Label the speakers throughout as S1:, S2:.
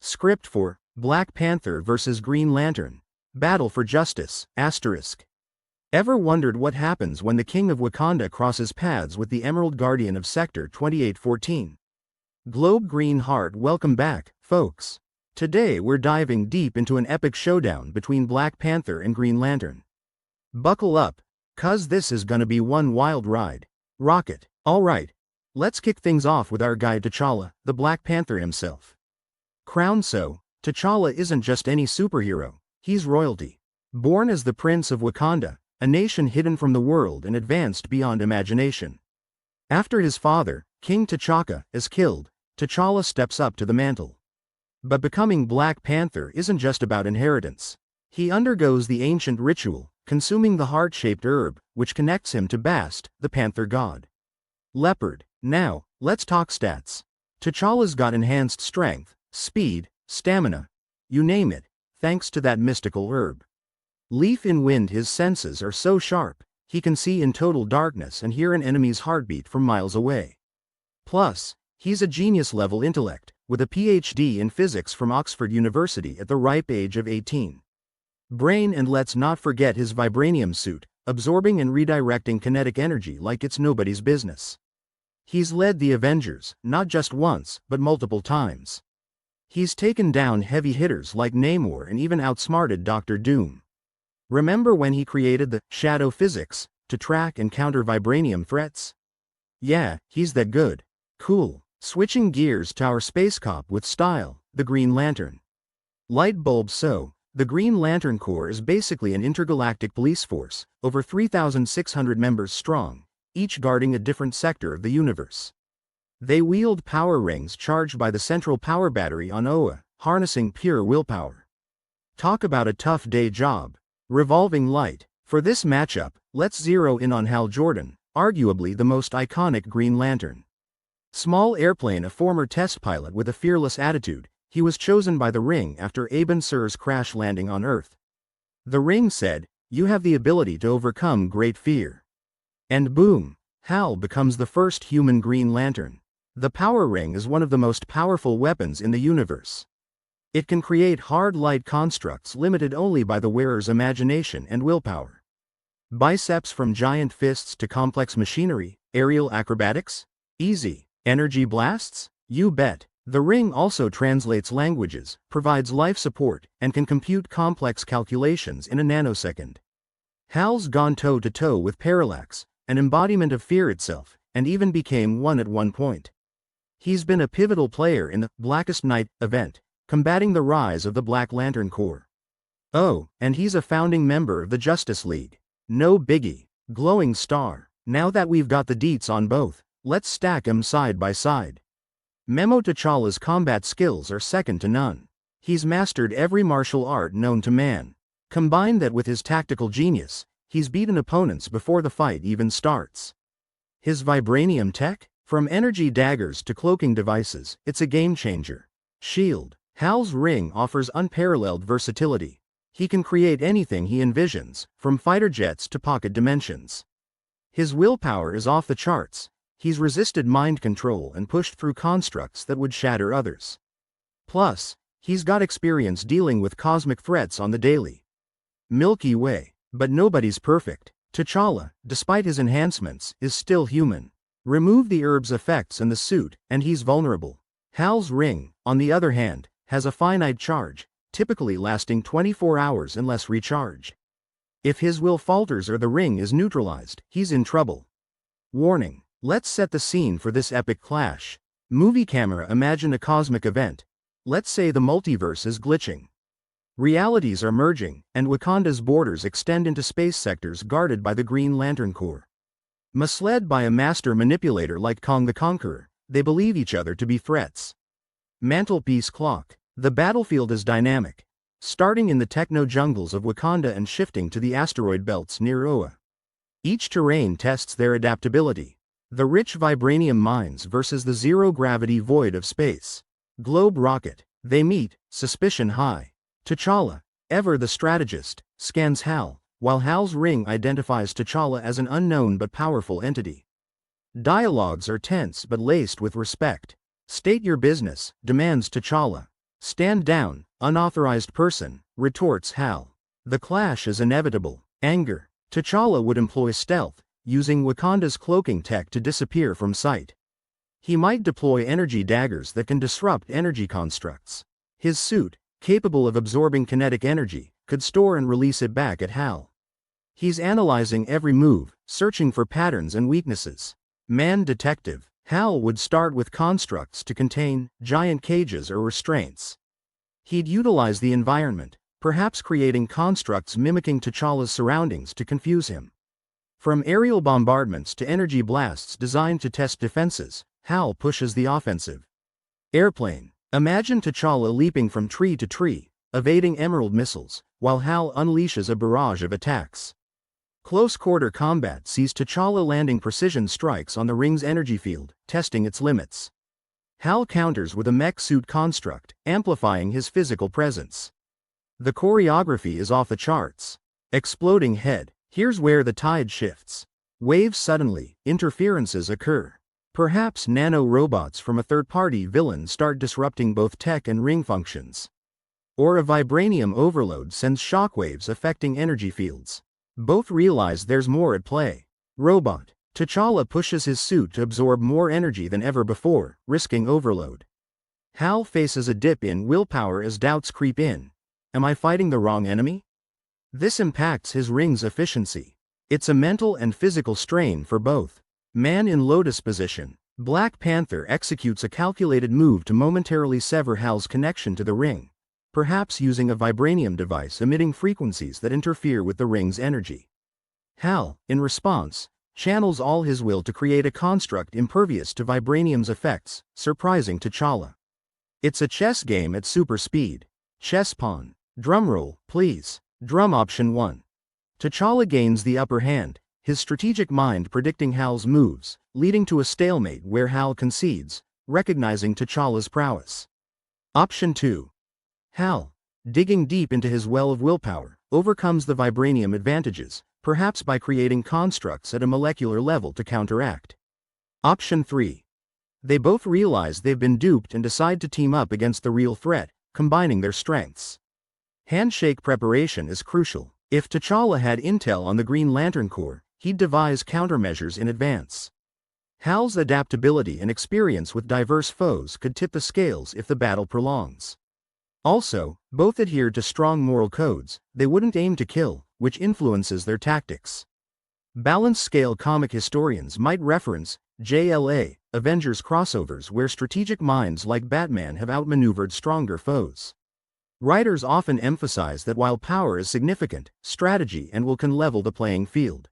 S1: Script for Black Panther vs. Green Lantern. Battle for Justice, **. Ever wondered what happens when the King of Wakanda crosses paths with the Emerald Guardian of Sector 2814? Globe Green Heart, welcome back, folks. Today we're diving deep into an epic showdown between Black Panther and Green Lantern. Buckle up, cuz this is gonna be one wild ride. Rocket. Alright, let's kick things off with our guy T'Challa, the Black Panther himself. T'Challa isn't just any superhero, he's royalty. Born as the Prince of Wakanda, a nation hidden from the world and advanced beyond imagination. After his father, King T'Chaka, is killed, T'Challa steps up to the mantle. But becoming Black Panther isn't just about inheritance. He undergoes the ancient ritual, consuming the heart-shaped herb, which connects him to Bast, the Panther god. Leopard. Now, let's talk stats. T'Challa's got enhanced strength, speed, stamina, you name it, thanks to that mystical herb. Leaf in wind, his senses are so sharp, he can see in total darkness and hear an enemy's heartbeat from miles away. Plus, he's a genius-level intellect, with a PhD in physics from Oxford University at the ripe age of 18. Brain, and let's not forget his vibranium suit, absorbing and redirecting kinetic energy like it's nobody's business. He's led the Avengers, not just once, but multiple times. He's taken down heavy hitters like Namor and even outsmarted Dr. Doom. Remember when he created the shadow physics to track and counter vibranium threats? Yeah, he's that good. Cool. Switching gears to our space cop with style, the Green Lantern. Light bulb. The Green Lantern Corps is basically an intergalactic police force, over 3,600 members strong, each guarding a different sector of the universe. They wield power rings charged by the central power battery on Oa, harnessing pure willpower. Talk about a tough day job. Revolving light. For this matchup, let's zero in on Hal Jordan, arguably the most iconic Green Lantern. Small airplane, a former test pilot with a fearless attitude, he was chosen by the Ring after Aben Sur's crash landing on Earth. The Ring said, "You have the ability to overcome great fear." And boom, Hal becomes the first human Green Lantern. The Power Ring is one of the most powerful weapons in the universe. It can create hard light constructs limited only by the wearer's imagination and willpower. Biceps, from giant fists to complex machinery. Aerial acrobatics? Easy. Energy blasts? You bet. The Ring also translates languages, provides life support, and can compute complex calculations in a nanosecond. Hal's gone toe-to-toe with Parallax, an embodiment of fear itself, and even became one at one point. He's been a pivotal player in the Blackest Night event, combating the rise of the Black Lantern Corps. Oh, and he's a founding member of the Justice League. No biggie. Glowing star. Now that we've got the deets on both, let's stack 'em side by side. Memo: T'Challa's combat skills are second to none. He's mastered every martial art known to man. Combine that with his tactical genius, he's beaten opponents before the fight even starts. His vibranium tech? From energy daggers to cloaking devices, it's a game changer. Shield. Hal's Ring offers unparalleled versatility. He can create anything he envisions, from fighter jets to pocket dimensions. His willpower is off the charts. He's resisted mind control and pushed through constructs that would shatter others. Plus, he's got experience dealing with cosmic threats on the daily. Milky Way. But nobody's perfect. T'Challa, despite his enhancements, is still human. Remove the herb's effects and the suit, and he's vulnerable. Hal's Ring, on the other hand, has a finite charge, typically lasting 24 hours unless recharged. If his will falters or the Ring is neutralized, he's in trouble. Warning. Let's set the scene for this epic clash. Movie camera, imagine a cosmic event. Let's say the multiverse is glitching. Realities are merging, and Wakanda's borders extend into space sectors guarded by the Green Lantern Corps. Misled by a master manipulator like Kong the Conqueror, they believe each other to be threats. Mantelpiece clock. The battlefield is dynamic, starting in the techno-jungles of Wakanda and shifting to the asteroid belts near Oa. Each terrain tests their adaptability. The rich vibranium mines versus the zero-gravity void of space. Globe rocket. They meet, suspicion high. T'Challa, ever the strategist, scans Hal, while Hal's Ring identifies T'Challa as an unknown but powerful entity. Dialogues are tense but laced with respect. State your business, demands T'Challa. "Stand down, unauthorized person," retorts Hal. The clash is inevitable. Anger. T'Challa would employ stealth, using Wakanda's cloaking tech to disappear from sight. He might deploy energy daggers that can disrupt energy constructs. His suit, capable of absorbing kinetic energy, could store and release it back at Hal. He's analyzing every move, searching for patterns and weaknesses. Man detective. Hal would start with constructs to contain giant cages or restraints. He'd utilize the environment, perhaps creating constructs mimicking T'Challa's surroundings to confuse him. From aerial bombardments to energy blasts designed to test defenses, Hal pushes the offensive. Airplane. Imagine T'Challa leaping from tree to tree, evading emerald missiles, while Hal unleashes a barrage of attacks. Close-quarter combat sees T'Challa landing precision strikes on the ring's energy field, testing its limits. Hal counters with a mech suit construct, amplifying his physical presence. The choreography is off the charts. Exploding head. Here's where the tide shifts. Waves suddenly, interferences occur. Perhaps nano-robots from a third-party villain start disrupting both tech and ring functions. Or a vibranium overload sends shockwaves affecting energy fields. Both realize there's more at play. Robot. T'Challa pushes his suit to absorb more energy than ever before, risking overload. Hal faces a dip in willpower as doubts creep in. Am I fighting the wrong enemy? This impacts his ring's efficiency. It's a mental and physical strain for both. Man in lotus position. Black Panther executes a calculated move to momentarily sever Hal's connection to the ring, perhaps using a vibranium device emitting frequencies that interfere with the ring's energy. Hal, in response, channels all his will to create a construct impervious to vibranium's effects, surprising T'Challa. It's a chess game at super speed. Chess pawn. Drumroll, please. Drum option 1. T'Challa gains the upper hand, his strategic mind predicting Hal's moves, leading to a stalemate where Hal concedes, recognizing T'Challa's prowess. Option 2. Hal, digging deep into his well of willpower, overcomes the vibranium advantages, perhaps by creating constructs at a molecular level to counteract. Option 3. They both realize they've been duped and decide to team up against the real threat, combining their strengths. Handshake preparation is crucial. If T'Challa had intel on the Green Lantern Corps, he'd devise countermeasures in advance. Hal's adaptability and experience with diverse foes could tip the scales if the battle prolongs. Also, both adhere to strong moral codes, they wouldn't aim to kill, which influences their tactics. Balance-scale comic historians might reference JLA, Avengers crossovers where strategic minds like Batman have outmaneuvered stronger foes. Writers often emphasize that while power is significant, strategy and will can level the playing field.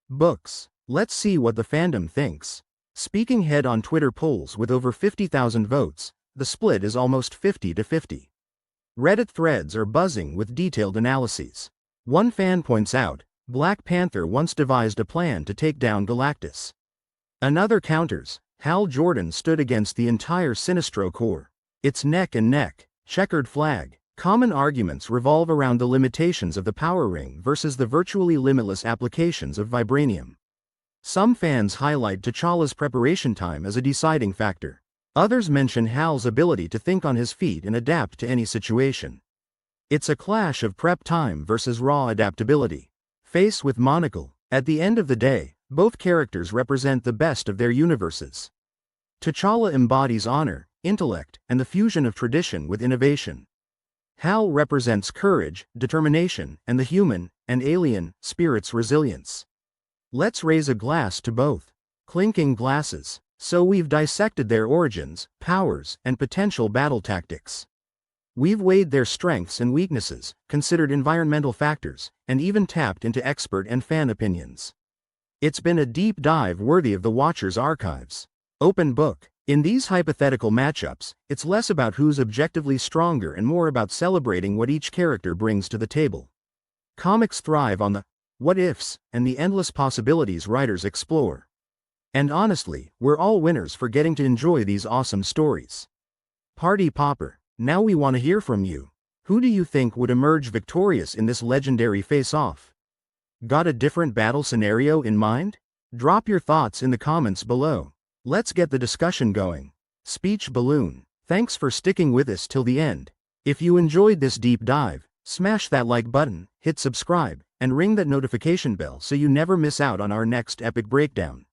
S1: Books. Let's see what the fandom thinks. Speaking head on Twitter polls with over 50,000 votes, the split is almost 50-50. Reddit threads are buzzing with detailed analyses. One fan points out, Black Panther once devised a plan to take down Galactus. Another counters, Hal Jordan stood against the entire Sinestro Corps. It's neck and neck, checkered flag. Common arguments revolve around the limitations of the power ring versus the virtually limitless applications of vibranium. Some fans highlight T'Challa's preparation time as a deciding factor. Others mention Hal's ability to think on his feet and adapt to any situation. It's a clash of prep time versus raw adaptability. Face with monocle. At the end of the day, both characters represent the best of their universes. T'Challa embodies honor, intellect, and the fusion of tradition with innovation. Hal represents courage, determination, and the human, and alien, spirit's resilience. Let's raise a glass to both. Clinking glasses. So we've dissected their origins, powers, and potential battle tactics. We've weighed their strengths and weaknesses, considered environmental factors, and even tapped into expert and fan opinions. It's been a deep dive worthy of the Watcher's archives. Open book. In these hypothetical matchups, it's less about who's objectively stronger and more about celebrating what each character brings to the table. Comics thrive on the what-ifs and the endless possibilities writers explore. And honestly, we're all winners for getting to enjoy these awesome stories. Party Popper, now we want to hear from you. Who do you think would emerge victorious in this legendary face-off? Got a different battle scenario in mind? Drop your thoughts in the comments below. Let's get the discussion going. Speech balloon. Thanks for sticking with us till the end. If you enjoyed this deep dive, smash that like button, hit subscribe, and ring that notification bell so you never miss out on our next epic breakdown.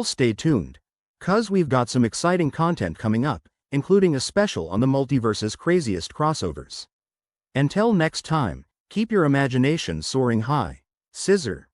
S1: Stay tuned, 'cause we've got some exciting content coming up, including a special on the multiverse's craziest crossovers. Until next time, keep your imagination soaring high. Scissor.